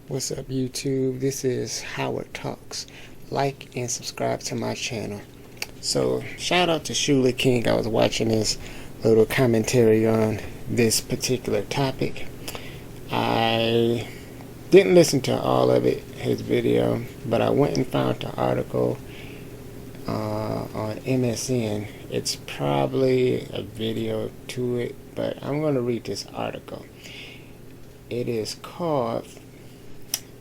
What's up, YouTube? This is Howard Talks. Like and subscribe to my channel. So, shout out to Shula King. I was watching his little commentary on this particular topic. I didn't listen to all of it, his video, but I went and found an article on MSN. It's probably a video to it, but I'm going to read this article. It is called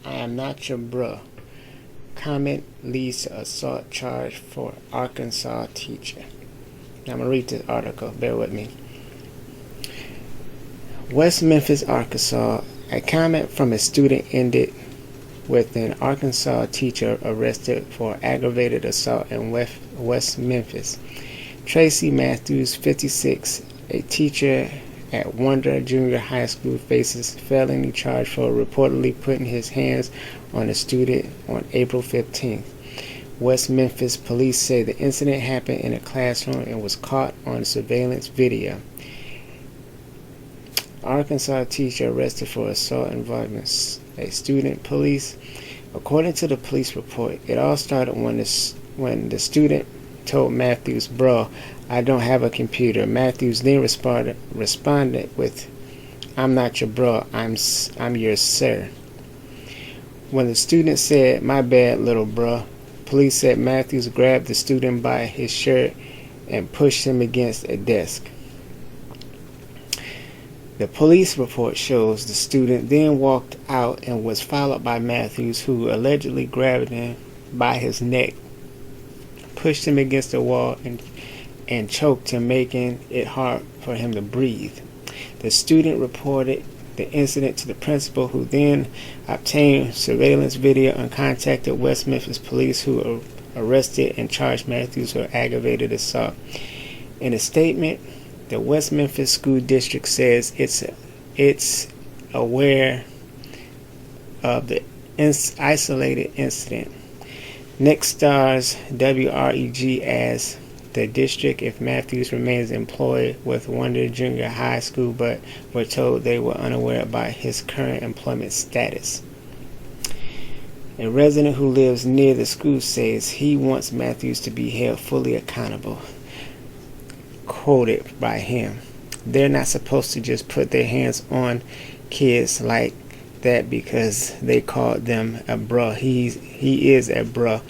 "I Am Not Your Bruh. Comment Leads to Assault Charge for Arkansas Teacher." Now I'm going to read this article. Bear with me. West Memphis, Arkansas. A comment from a student ended with an Arkansas teacher arrested for aggravated assault in West Memphis. Tracy Matthews, 56, a teacher at Wonder Junior High School, faces felony charge for reportedly putting his hands on a student on April 15th. West Memphis police say the incident happened in a classroom and was caught on surveillance video. Arkansas teacher arrested for assault involving a student. Police, according to the police report, it all started when the student told Matthews, "Bro, I don't have a computer." Matthews then responded with, "I'm not your bro, I'm your sir." When the student said, "My bad, little bro," police said Matthews grabbed the student by his shirt and pushed him against a desk. The police report shows the student then walked out and was followed by Matthews, who allegedly grabbed him by his neck, pushed him against the wall, and choked him, making it hard for him to breathe. The student reported the incident to the principal, who then obtained surveillance video and contacted West Memphis police, who arrested and charged Matthews with aggravated assault. In a statement, the West Memphis School District says it's aware of the isolated incident. Next stars WREG as the district if Matthews remains employed with Wonder Junior High School, but were told they were unaware about his current employment status. A resident who lives near the school says he wants Matthews to be held fully accountable. Quoted by him, "They're not supposed to just put their hands on kids like that because they called them a bruh. He is a bruh,"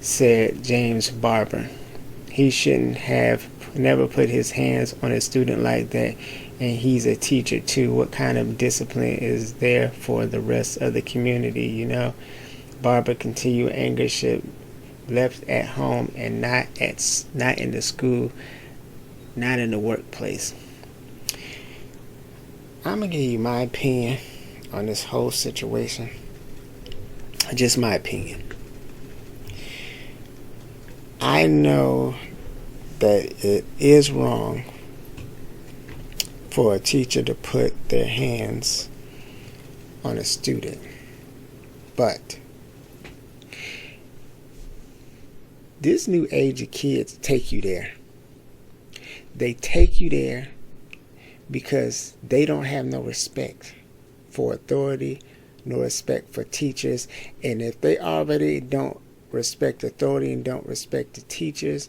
said James Barber. "He shouldn't have never put his hands on a student like that, and he's a teacher too. What kind of discipline is there for the rest of the community, you know?" Barber continued, "Anger should left at home and not in the school, not in the workplace." I'm gonna give you my opinion on this whole situation. Just my opinion. I know that it is wrong for a teacher to put their hands on a student, but this new age of kids take you there. They take you there because they don't have no respect for authority, no respect for teachers. And if they already don't respect authority and don't respect the teachers,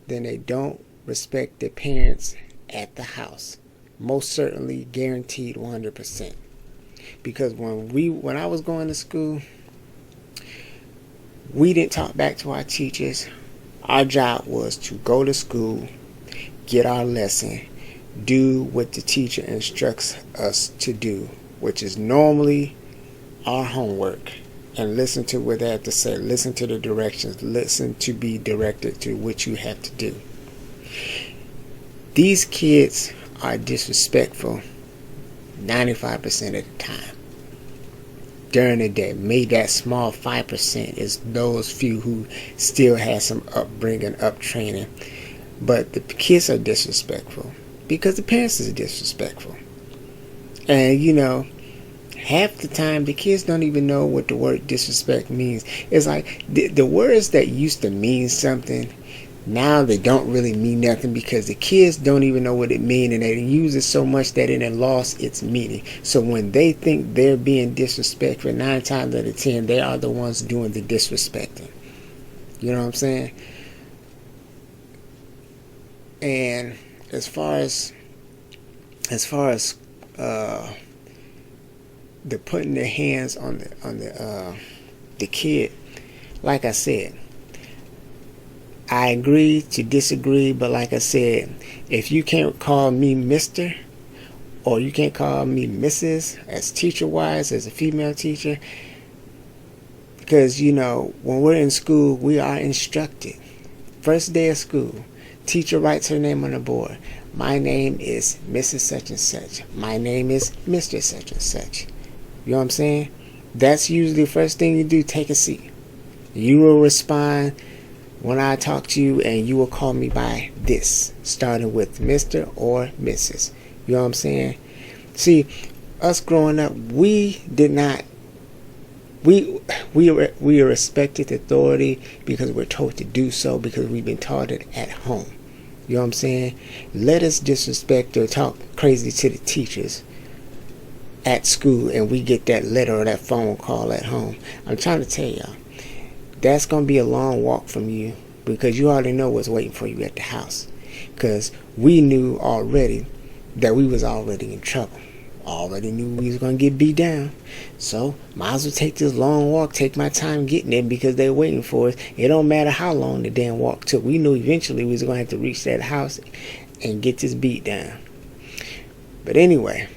then they don't respect their parents at the house. Most certainly, guaranteed 100%. Because when I was going to school, we didn't talk back to our teachers. Our job was to go to school, get our lesson, do what the teacher instructs us to do, which is normally our homework, and listen to what they have to say, listen to the directions, listen to be directed to what you have to do. These kids are disrespectful 95% of the time during the day. Maybe that small 5% is those few who still have some upbringing, uptraining. But the kids are disrespectful because the parents are disrespectful. And you know, half the time the kids don't even know what the word disrespect means. It's like the words that used to mean something, Now they don't really mean nothing because the kids don't even know what it means, and they use it so much that it lost its meaning. So when they think they're being disrespectful, 9 times out of 10 they are the ones doing the disrespecting. You know what I'm saying? And as far as the putting their hands on the kid, like I said, I agree to disagree, but like I said, if you can't call me Mr. or you can't call me Mrs. as teacher-wise, as a female teacher, because, you know, when we're in school, we are instructed. First day of school, teacher writes her name on the board. My name is Mrs. Such and Such. My name is Mr. Such and Such. You know what I'm saying? That's usually the first thing you do. Take a seat. You will respond when I talk to you, and you will call me by this, starting with Mr. or Mrs. You know what I'm saying? See, us growing up, we did not. We respected authority because we're told to do so, because we've been taught it at home. You know what I'm saying? Let us disrespect or talk crazy to the teachers at school, and we get that letter or that phone call at home. I'm trying to tell y'all, that's going to be a long walk from you, because you already know what's waiting for you at the house. Because we knew already that we was already in trouble. Already knew we was going to get beat down. So, might as well take this long walk, take my time getting there, because they're waiting for us. It don't matter how long the damn walk took. We knew eventually we was going to have to reach that house and get this beat down. But anyway,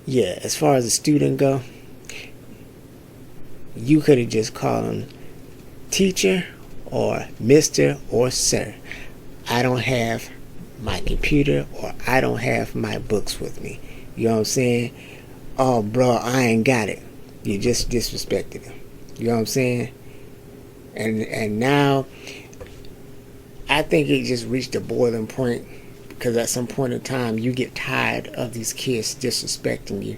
yeah, as far as the student go, you could have just called him teacher or Mr. or sir. I don't have my computer, or I don't have my books with me. You know what I'm saying? Oh, bro, I ain't got it. You just disrespected him. You know what I'm saying? And now, I think it just reached a boiling point, because at some point in time, you get tired of these kids disrespecting you.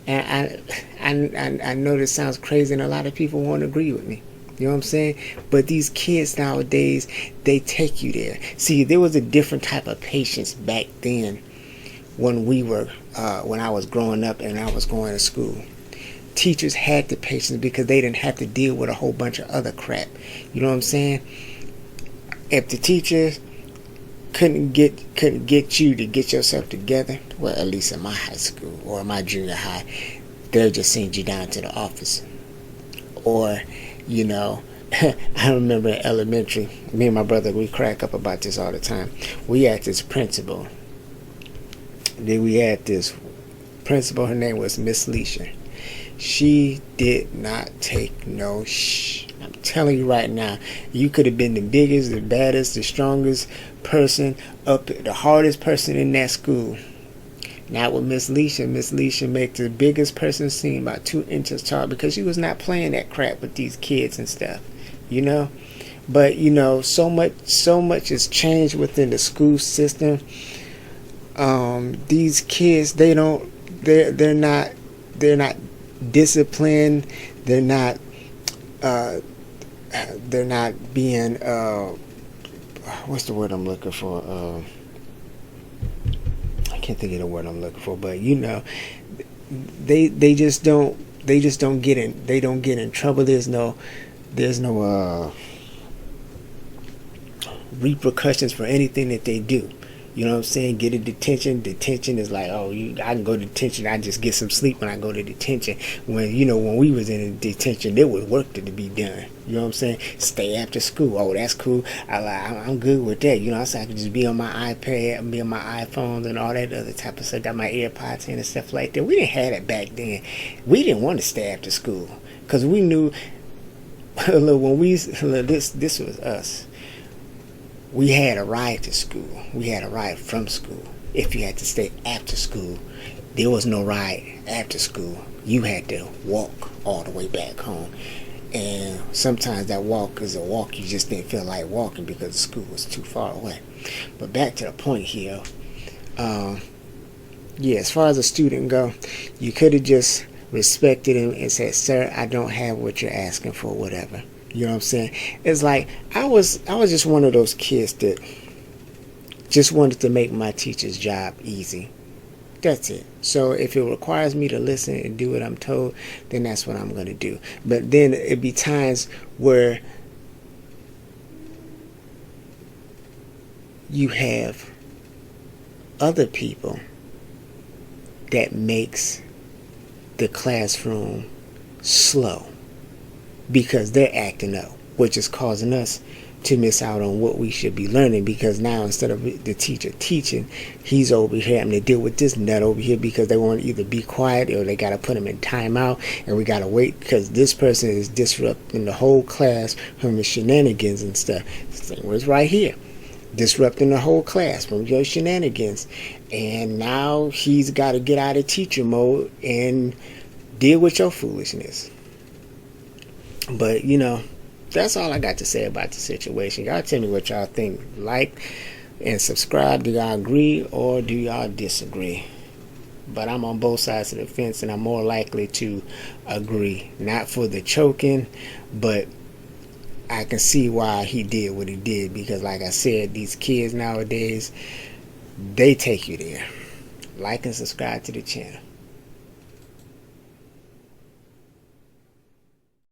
And I know this sounds crazy, and a lot of people won't agree with me. You know what I'm saying? But these kids nowadays, they take you there. See, there was a different type of patience back then when I was growing up and I was going to school. Teachers had the patience because they didn't have to deal with a whole bunch of other crap. You know what I'm saying? If the teachers couldn't get you to get yourself together, well, at least in my high school or my junior high, they'll just send you down to the office. Or, you know, I remember in elementary, me and my brother, we crack up about this all the time. We had this principal. Then we had this principal, her name was Miss Leisha. She did not take no I'm telling you right now, you could have been the biggest, the baddest, the strongest person, the hardest person in that school. Not with Miss Leisha. Miss Leisha make the biggest person seem about 2 inches tall, because she was not playing that crap with these kids and stuff, you know. But you know, so much has changed within the school system. These kids, they're not disciplined. They're not being what's the word I'm looking for? I can't think of the word I'm looking for, but you know, they just don't get in trouble. There's no repercussions for anything that they do. You know what I'm saying? Get a detention. Detention is like, oh, I can go to detention. I just get some sleep when I go to detention. When we was in detention, there was work to be done. You know what I'm saying? Stay after school. Oh, that's cool. I'm good with that. You know, I can just be on my iPad, be on my iPhones, and all that other type of stuff. Got my AirPods in and stuff like that. We didn't have it back then. We didn't want to stay after school because we knew. When this was us. We had a ride to school. We had a ride from school. If you had to stay after school, there was no ride after school. You had to walk all the way back home. And sometimes that walk is a walk you just didn't feel like walking because the school was too far away. But back to the point here. Yeah, as far as a student go, you could have just respected him and said, sir, I don't have what you're asking for, whatever. You know what I'm saying? It's like I was just one of those kids that just wanted to make my teacher's job easy. That's it. So if it requires me to listen and do what I'm told, then that's what I'm going to do. But then it'd be times where you have other people that makes the classroom slow because they're acting up, which is causing us to miss out on what we should be learning, because now instead of the teacher teaching, he's over here having to deal with this nut over here because they want to either be quiet or they got to put him in timeout, and we got to wait because this person is disrupting the whole class from his shenanigans and stuff. It was right here, disrupting the whole class from your shenanigans, and now he's got to get out of teacher mode and deal with your foolishness. But that's all I got to say about the situation. Y'all tell me what y'all think. Like and subscribe. Do y'all agree or do y'all disagree? But I'm on both sides of the fence, and I'm more likely to agree. Not for the choking, but I can see why he did what he did, because like I said, these kids nowadays, they take you there. Like and subscribe to the channel.